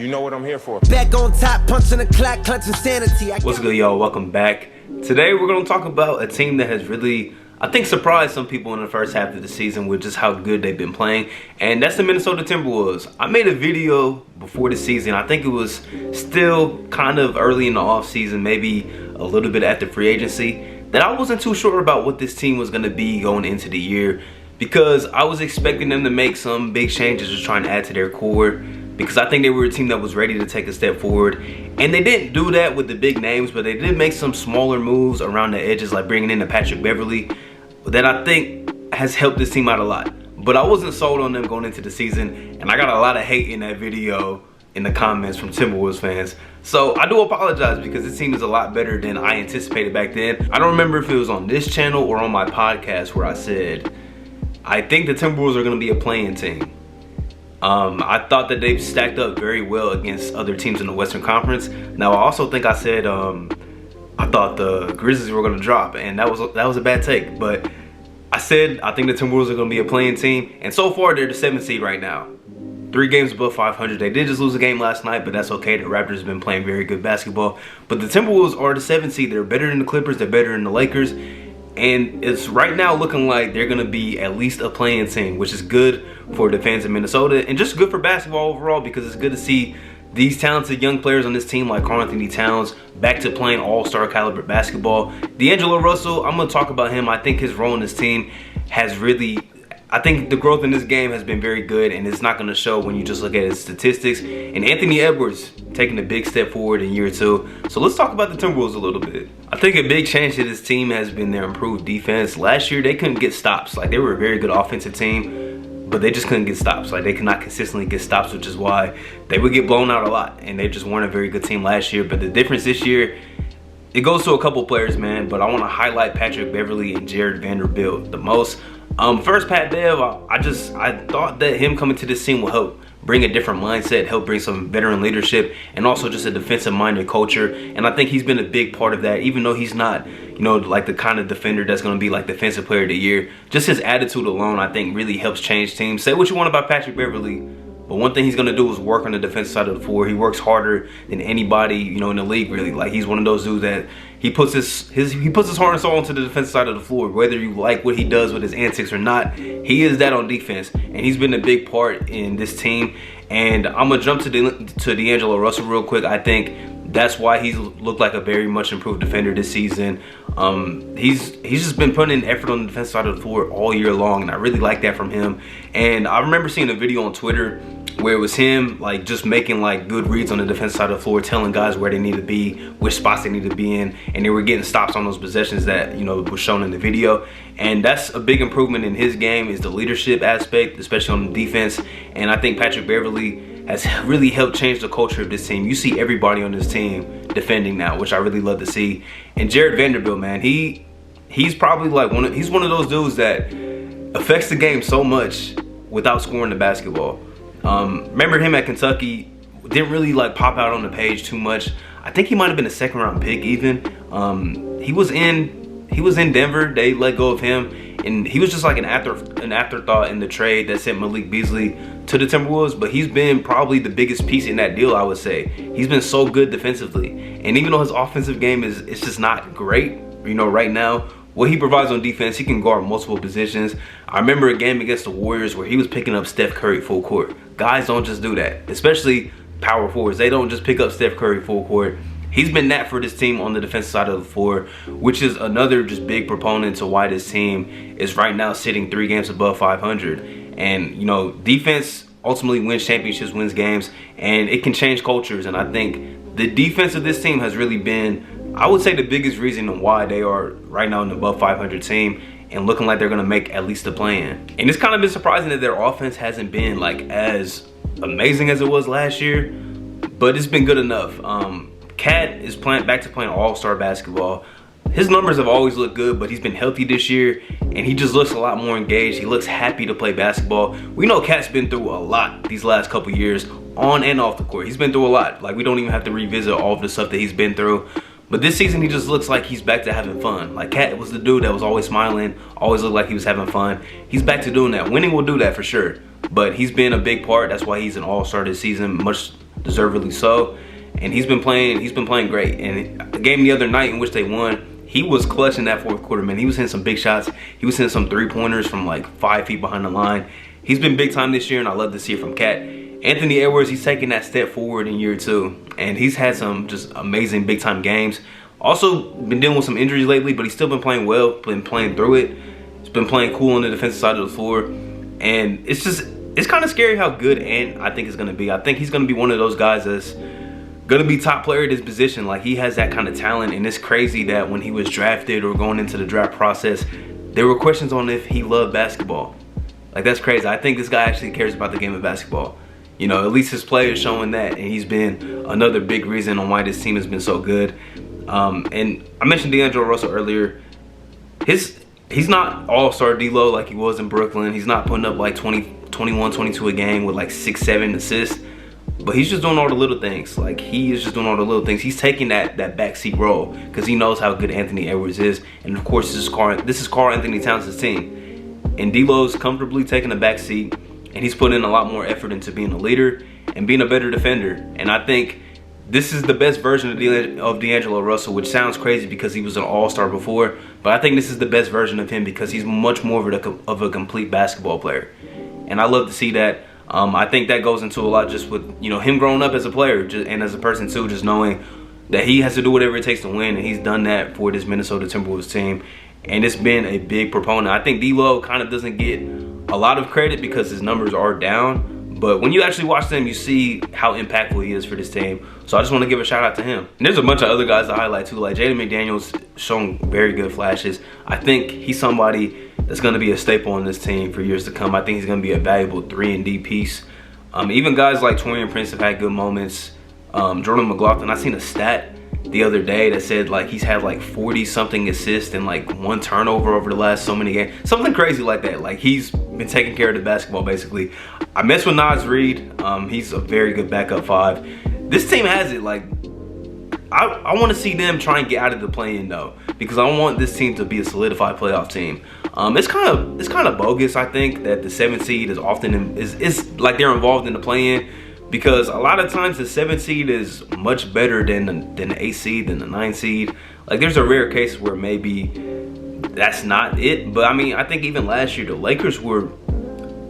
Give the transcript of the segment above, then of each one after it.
You know what I'm here for. Back on top, punching the clock, clutching sanity. What's good, y'all? Welcome back. Today we're going to talk about a team that has really, I think, surprised some people in the first half of the season with just how good they've been playing, and that's the Minnesota Timberwolves. I made a video before the season. I think it was still kind of early in the offseason, maybe a little bit after free agency, that I wasn't too sure about what this team was going to be going into the year, because I was expecting them to make some big changes, just trying to add to their core, because I think they were a team that was ready to take a step forward. And they didn't do that with the big names, but they did make some smaller moves around the edges, like bringing in a Patrick Beverly, that I think has helped this team out a lot. But I wasn't sold on them going into the season, and I got a lot of hate in that video in the comments from Timberwolves fans. So I do apologize, because this team is a lot better than I anticipated back then. I don't remember if it was on this channel or on my podcast where I said, I think the Timberwolves are going to be a playing team. I thought that they've stacked up very well against other teams in the Western Conference. Now, I also think I said I thought the Grizzlies were going to drop, and that was a bad take. But I said I think the Timberwolves are going to be a playing team, and so far they're the 7th seed right now. 3 games above 500. They did just lose a game last night, but that's okay. The Raptors have been playing very good basketball. But the Timberwolves are the 7th seed. They're better than the Clippers. They're better than the Lakers. And it's right now looking like they're going to be at least a playing team, which is good for the fans in Minnesota and just good for basketball overall, because it's good to see these talented young players on this team like Karl-Anthony Towns back to playing all-star caliber basketball. Deangelo Russell, I'm going to talk about him. I think his role in this team has really, I think the growth in this game has been very good, and it's not going to show when you just look at his statistics. And Anthony Edwards taking a big step forward in year 2. So let's talk about the Timberwolves a little bit. I think a big change to this team has been their improved defense. Last year, they couldn't get stops. Like, they were a very good offensive team, but they just couldn't get stops. Like, they could not consistently get stops, which is why they would get blown out a lot. And they just weren't a very good team last year. But the difference this year, it goes to a couple players, man. But I want to highlight Patrick Beverly and Jared Vanderbilt the most. First, Pat Bev, I thought that him coming to this team will help bring a different mindset, help bring some veteran leadership, and also just a defensive-minded culture. And I think he's been a big part of that, even though he's not, you know, like the kind of defender that's going to be like defensive player of the year. Just his attitude alone, I think, really helps change teams. Say what you want about Patrick Beverly, but one thing he's going to do is work on the defensive side of the floor. He works harder than anybody, you know, in the league, really. Like, he's one of those dudes that he puts his heart and soul into the defensive side of the floor. Whether you like what he does with his antics or not, he is that on defense, and he's been a big part in this team. And I'm gonna jump to Deangelo Russell real quick. I think that's why he's looked like a very much improved defender this season. He's just been putting in effort on the defensive side of the floor all year long, and I really like that from him. And I remember seeing a video on Twitter where it was him like just making like good reads on the defensive side of the floor, telling guys where they need to be, which spots they need to be in, and they were getting stops on those possessions that, you know, was shown in the video. And that's a big improvement in his game, is the leadership aspect, especially on the defense. And I think Patrick Beverly has really helped change the culture of this team. You see everybody on this team defending now, which I really love to see. And Jared Vanderbilt, man, he's probably like he's one of those dudes that affects the game so much without scoring the basketball. Remember him at Kentucky, didn't really like pop out on the page too much. I think he might have been a 2nd round pick even. He was in Denver. They let go of him, and he was just like an afterthought in the trade that sent Malik Beasley to the Timberwolves. But he's been probably the biggest piece in that deal, I would say. He's been so good defensively, and even though his offensive game it's just not great, you know, right now, what he provides on defense, he can guard multiple positions. I remember a game against the Warriors where he was picking up Steph Curry full court. Guys don't just do that, especially power forwards. They don't just pick up Steph Curry full court. He's been that for this team on the defensive side of the floor, which is another just big proponent to why this team is right now sitting 3 games above 500. And, you know, defense ultimately wins championships, wins games, and it can change cultures. And I think the defense of this team has really been, I would say, the biggest reason why they are right now in the above 500 team and looking like they're going to make at least a play-in. And it's kind of been surprising that their offense hasn't been like as amazing as it was last year, but it's been good enough. Cat is back to playing all-star basketball. His numbers have always looked good, but he's been healthy this year, and he just looks a lot more engaged. He looks happy to play basketball. We know Cat's been through a lot these last couple years, on and off the court. He's been through a lot. Like, we don't even have to revisit all of the stuff that he's been through. But this season, he just looks like he's back to having fun. Like, Cat was the dude that was always smiling, always looked like he was having fun. He's back to doing that. Winning will do that for sure. But he's been a big part. That's why he's an all-star this season, much deservedly so. And he's been playing great. And the game the other night in which they won, he was clutching that fourth quarter, man. He was hitting some big shots. He was hitting some 3-pointers from like 5 feet behind the line. He's been big time this year, and I love to see it from Cat. Anthony Edwards, he's taking that step forward in year 2, and he's had some just amazing big time games. Also been dealing with some injuries lately, but he's still been playing well, been playing through it. He's been playing cool on the defensive side of the floor, and it's kind of scary how good Ant I think is going to be. I think he's going to be one of those guys that's gonna be top player at his position. Like, he has that kind of talent, and it's crazy that when he was drafted or going into the draft process, there were questions on if he loved basketball. Like, that's crazy. I think this guy actually cares about the game of basketball. You know, at least his play is showing that, and he's been another big reason on why this team has been so good. And I mentioned Deangelo Russell earlier. He's not all-star D-Lo like he was in Brooklyn. He's not putting up like 20, 21, 22 a game with like 6, 7 assists. But he's just doing all the little things. Like, he is just doing all the little things. He's taking that backseat role because he knows how good Anthony Edwards is. And of course, this is Karl Anthony Towns' team. And D'Lo's comfortably taking the backseat, and he's putting in a lot more effort into being a leader and being a better defender. And I think this is the best version of Deangelo Russell, which sounds crazy because he was an all-star before. But I think this is the best version of him because he's much more of a complete basketball player. And I love to see that. I think that goes into a lot just with, you know, him growing up as a player and as a person too, just knowing that he has to do whatever it takes to win, and he's done that for this Minnesota Timberwolves team, and it's been a big proponent. I think D'Lo kind of doesn't get a lot of credit because his numbers are down, but when you actually watch them, you see how impactful he is for this team. So I just want to give a shout out to him. And there's a bunch of other guys to highlight too, like Jaden McDaniels shown very good flashes. I think he's somebody that's going to be a staple on this team for years to come. I think he's going to be a valuable 3-and-D piece. Even guys like Taurean Prince have had good moments. Jordan McLaughlin, I seen a stat the other day that said like he's had like 40-something assists and like 1 turnover over the last so many games. Something crazy like that. Like, he's been taking care of the basketball basically. I mess with Naz Reid. He's a very good backup 5. This team has it. Like, I want to see them try and get out of the play-in though, because I want this team to be a solidified playoff team. It's kind of bogus, I think, that the 7th seed is often is like they're involved in the play-in, because a lot of times the 7th seed is much better than the 8th seed, than the 9th seed. Like, there's a rare case where maybe that's not it, but I mean, I think even last year the Lakers were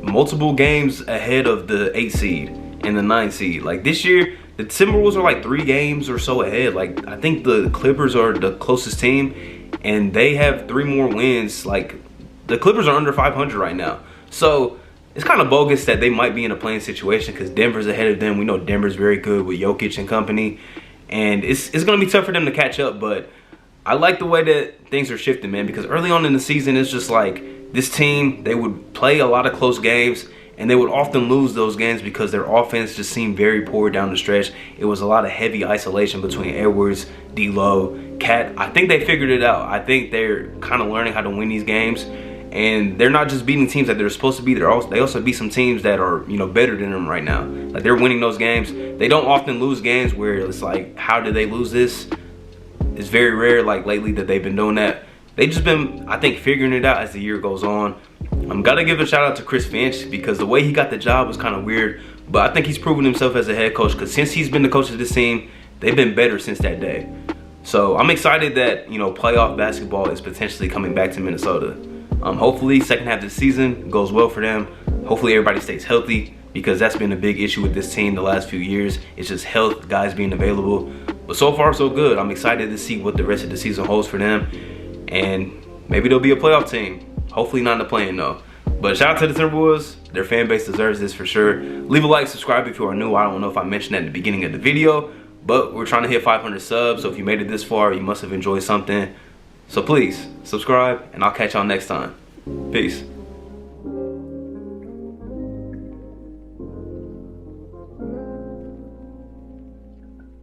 multiple games ahead of the 8th seed and the 9th seed. Like, this year the Timberwolves are like 3 games or so ahead. Like, I think the Clippers are the closest team, and they have 3 more wins. Like, the Clippers are under 500 right now. So it's kind of bogus that they might be in a playing situation because Denver's ahead of them. We know Denver's very good with Jokic and company, and it's going to be tough for them to catch up. But I like the way that things are shifting, man, because early on in the season, it's just like this team, they would play a lot of close games, and they would often lose those games because their offense just seemed very poor down the stretch. It was a lot of heavy isolation between Edwards, D'Lo, Cat. I think they figured it out. I think they're kind of learning how to win these games, and they're not just beating teams that they're supposed to beat. They also beat some teams that are, you know, better than them right now. Like, they're winning those games. They don't often lose games where it's like, how did they lose this? It's very rare, like lately, that they've been doing that. They've just been, I think, figuring it out as the year goes on. I'm gotta give a shout out to Chris Finch, because the way he got the job was kind of weird, but I think he's proven himself as a head coach, because since he's been the coach of this team, they've been better since that day. So I'm excited that, you know, playoff basketball is potentially coming back to Minnesota. Hopefully second half of the season goes well for them. Hopefully everybody stays healthy, because that's been a big issue with this team the last few years. It's just health, guys being available. But so far so good. I'm excited to see what the rest of the season holds for them, and maybe they'll be a playoff team. Hopefully not in the play-in though. But shout out to the Timberwolves. Their fan base deserves this for sure. Leave a like, subscribe if you are new. I don't know if I mentioned that at the beginning of the video, but we're trying to hit 500 subs. So if you made it this far, you must have enjoyed something. So please subscribe, and I'll catch y'all next time. Peace.